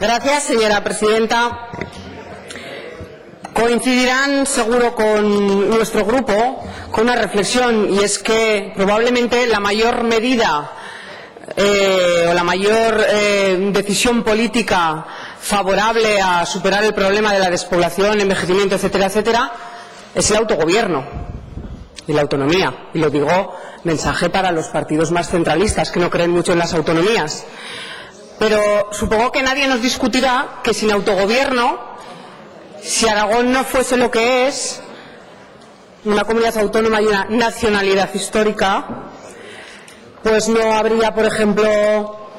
Gracias, señora presidenta. Coincidirán seguro con nuestro grupo con una reflexión, y es que probablemente la mayor medida o la mayor decisión política favorable a superar el problema de la despoblación, envejecimiento, etcétera, etcétera, es el autogobierno y la autonomía. Y lo digo, mensaje para los partidos más centralistas que no creen mucho en las autonomías. Pero supongo que nadie nos discutirá que sin autogobierno, si Aragón no fuese lo que es, una comunidad autónoma y una nacionalidad histórica, pues no habría, por ejemplo,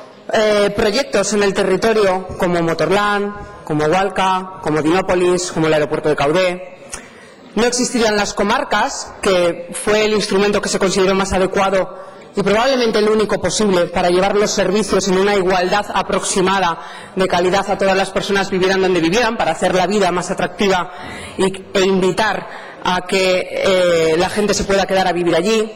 proyectos en el territorio como Motorland, como Walca, como Dinópolis, como el aeropuerto de Caudé. No existirían las comarcas, que fue el instrumento que se consideró más adecuado y probablemente el único posible para llevar los servicios en una igualdad aproximada de calidad a todas las personas, vivieran donde vivieran, para hacer la vida más atractiva e invitar a que la gente se pueda quedar a vivir allí.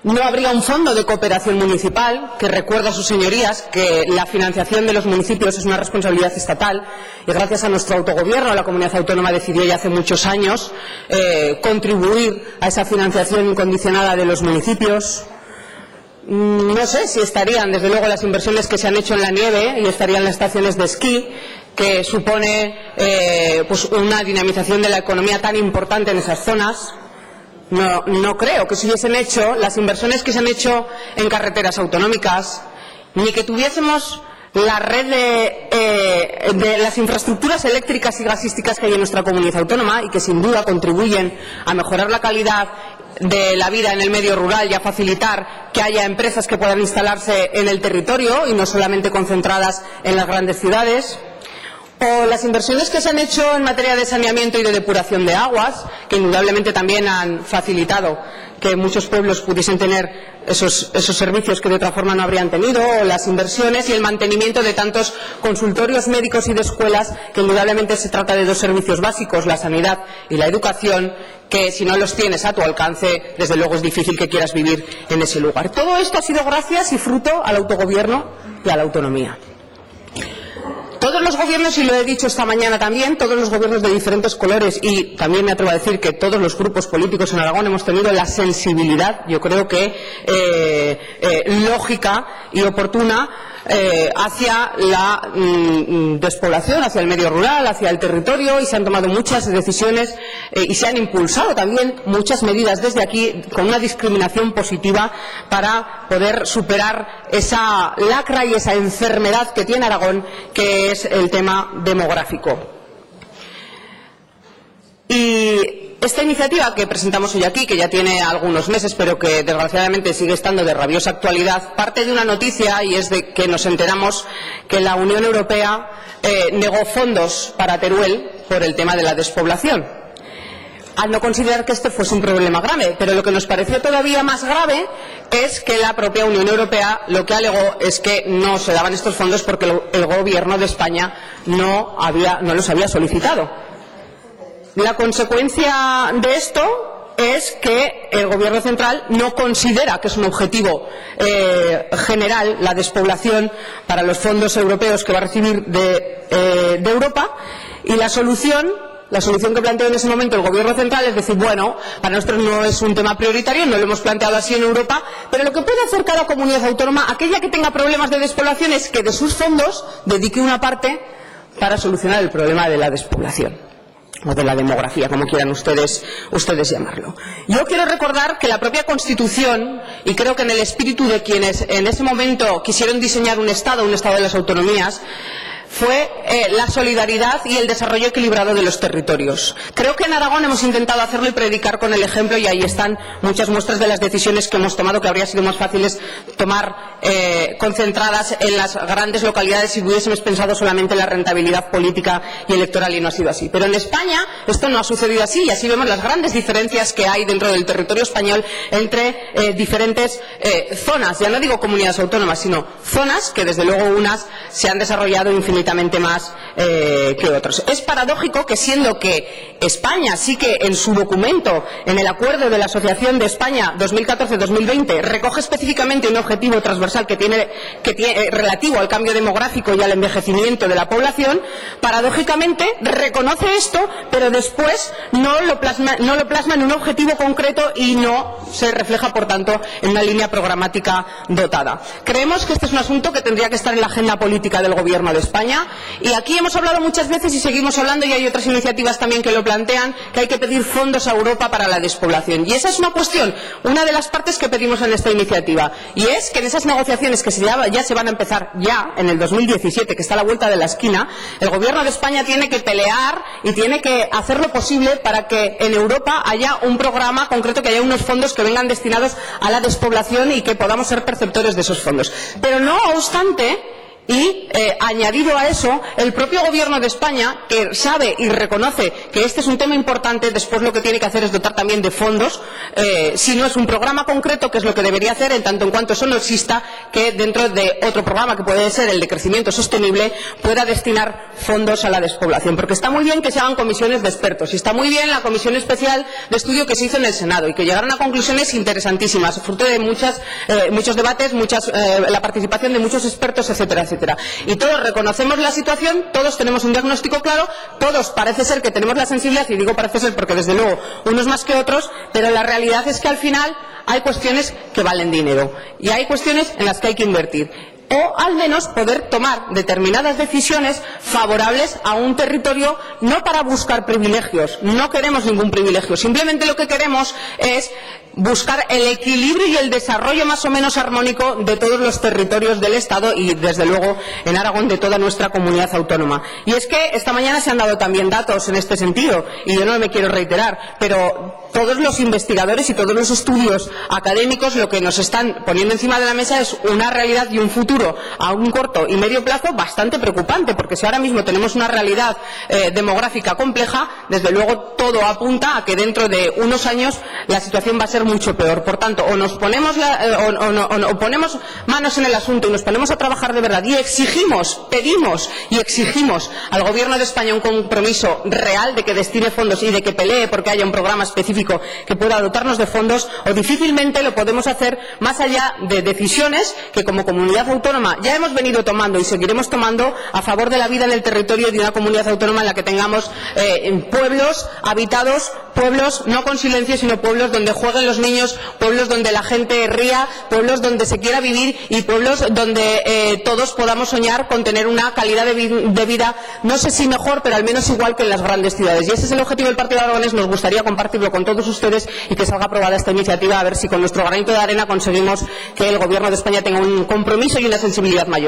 No habría un fondo de cooperación municipal, que recuerdo a sus señorías que la financiación de los municipios es una responsabilidad estatal, y gracias a nuestro autogobierno la comunidad autónoma decidió ya hace muchos años contribuir a esa financiación incondicionada de los municipios. No sé si estarían, desde luego, las inversiones que se han hecho en la nieve, y estarían las estaciones de esquí, que supone pues una dinamización de la economía tan importante en esas zonas. No creo que se hubiesen hecho las inversiones que se han hecho en carreteras autonómicas, ni que tuviésemos la red de las infraestructuras eléctricas y gasísticas que hay en nuestra comunidad autónoma, y que sin duda contribuyen a mejorar la calidad de la vida en el medio rural y a facilitar que haya empresas que puedan instalarse en el territorio y no solamente concentradas en las grandes ciudades. O las inversiones que se han hecho en materia de saneamiento y de depuración de aguas, que indudablemente también han facilitado que muchos pueblos pudiesen tener esos servicios que de otra forma no habrían tenido, o las inversiones y el mantenimiento de tantos consultorios médicos y de escuelas, que indudablemente se trata de dos servicios básicos, la sanidad y la educación, que si no los tienes a tu alcance, desde luego es difícil que quieras vivir en ese lugar. Todo esto ha sido gracias y fruto al autogobierno y a la autonomía. Todos los gobiernos, y lo he dicho esta mañana también, todos los gobiernos de diferentes colores, y también me atrevo a decir que todos los grupos políticos en Aragón hemos tenido la sensibilidad, yo creo que lógica y oportuna, hacia la despoblación, hacia el medio rural, hacia el territorio, y se han tomado muchas decisiones y se han impulsado también muchas medidas desde aquí con una discriminación positiva para poder superar esa lacra y esa enfermedad que tiene Aragón, que es el tema demográfico. Y esta iniciativa que presentamos hoy aquí, que ya tiene algunos meses, pero que desgraciadamente sigue estando de rabiosa actualidad, parte de una noticia, y es de que nos enteramos que la Unión Europea negó fondos para Teruel por el tema de la despoblación, al no considerar que este fuese un problema grave. Pero lo que nos pareció todavía más grave es que la propia Unión Europea lo que alegó es que no se daban estos fondos porque el Gobierno de España no los había solicitado. La consecuencia de esto es que el Gobierno central no considera que es un objetivo general la despoblación para los fondos europeos que va a recibir de Europa, y la solución que planteó en ese momento el Gobierno central es decir, bueno, para nosotros no es un tema prioritario, no lo hemos planteado así en Europa, pero lo que puede hacer cada comunidad autónoma, aquella que tenga problemas de despoblación, es que de sus fondos dedique una parte para solucionar el problema de la despoblación, o de la demografía, como quieran ustedes llamarlo. Yo quiero recordar que la propia Constitución, y creo que en el espíritu de quienes en ese momento quisieron diseñar un Estado de las autonomías, fue la solidaridad y el desarrollo equilibrado de los territorios. Creo que en Aragón hemos intentado hacerlo y predicar con el ejemplo, y ahí están muchas muestras de las decisiones que hemos tomado, que habría sido más fáciles tomar concentradas en las grandes localidades si hubiésemos pensado solamente en la rentabilidad política y electoral, y no ha sido así. Pero en España esto no ha sucedido así, y así vemos las grandes diferencias que hay dentro del territorio español entre diferentes zonas, ya no digo comunidades autónomas, sino zonas que desde luego unas se han desarrollado infinitamente infinitamente más que otros. Es paradójico que, siendo que España sí que en su documento, en el acuerdo de la Asociación de España 2014-2020, recoge específicamente un objetivo transversal que tiene relativo al cambio demográfico y al envejecimiento de la población, paradójicamente reconoce esto, pero después no lo plasma en un objetivo concreto y no se refleja, por tanto, en una línea programática dotada. Creemos que este es un asunto que tendría que estar en la agenda política del Gobierno de España, y aquí hemos hablado muchas veces y seguimos hablando, y hay otras iniciativas también que lo plantean, que hay que pedir fondos a Europa para la despoblación. Y esa es una cuestión, una de las partes que pedimos en esta iniciativa, y es que en esas negociaciones que ya se van a empezar ya en el 2017, que está a la vuelta de la esquina, el Gobierno de España tiene que pelear y tiene que hacer lo posible para que en Europa haya un programa concreto, que haya unos fondos que vengan destinados a la despoblación y que podamos ser perceptores de esos fondos. Pero no obstante, y añadido a eso, el propio Gobierno de España, que sabe y reconoce que este es un tema importante, después lo que tiene que hacer es dotar también de fondos, si no es un programa concreto, que es lo que debería hacer, en tanto en cuanto eso no exista, que dentro de otro programa, que puede ser el de crecimiento sostenible, pueda destinar fondos a la despoblación. Porque está muy bien que se hagan comisiones de expertos, y está muy bien la comisión especial de estudio que se hizo en el Senado, y que llegaron a conclusiones interesantísimas, fruto de muchos debates, la participación de muchos expertos, etcétera, etcétera. Y todos reconocemos la situación, todos tenemos un diagnóstico claro, todos parece ser que tenemos la sensibilidad, y digo parece ser porque desde luego unos más que otros, pero la realidad es que al final hay cuestiones que valen dinero y hay cuestiones en las que hay que invertir, o al menos poder tomar determinadas decisiones favorables a un territorio, no para buscar privilegios, no queremos ningún privilegio, simplemente lo que queremos es buscar el equilibrio y el desarrollo más o menos armónico de todos los territorios del Estado y, desde luego, en Aragón, de toda nuestra comunidad autónoma. Y es que esta mañana se han dado también datos en este sentido, y yo no me quiero reiterar, pero todos los investigadores y todos los estudios académicos lo que nos están poniendo encima de la mesa es una realidad y un futuro a un corto y medio plazo bastante preocupante, porque si ahora mismo tenemos una realidad demográfica compleja, desde luego todo apunta a que dentro de unos años la situación va a ser mucho peor. Por tanto, o nos ponemos ponemos manos en el asunto y nos ponemos a trabajar de verdad y pedimos y exigimos al Gobierno de España un compromiso real de que destine fondos y de que pelee porque haya un programa específico que pueda dotarnos de fondos, o difícilmente lo podemos hacer más allá de decisiones que como comunidad autónoma ya hemos venido tomando y seguiremos tomando a favor de la vida en el territorio de una comunidad autónoma en la que tengamos pueblos habitados, pueblos no con silencio, sino pueblos donde jueguen los niños, pueblos donde la gente ría, pueblos donde se quiera vivir y pueblos donde todos podamos soñar con tener una calidad de vida, no sé si mejor, pero al menos igual que en las grandes ciudades. Y ese es el objetivo del Partido Aragonés. Nos gustaría compartirlo con todos ustedes y que salga aprobada esta iniciativa, a ver si con nuestro granito de arena conseguimos que el Gobierno de España tenga un compromiso y una sensibilidad mayor.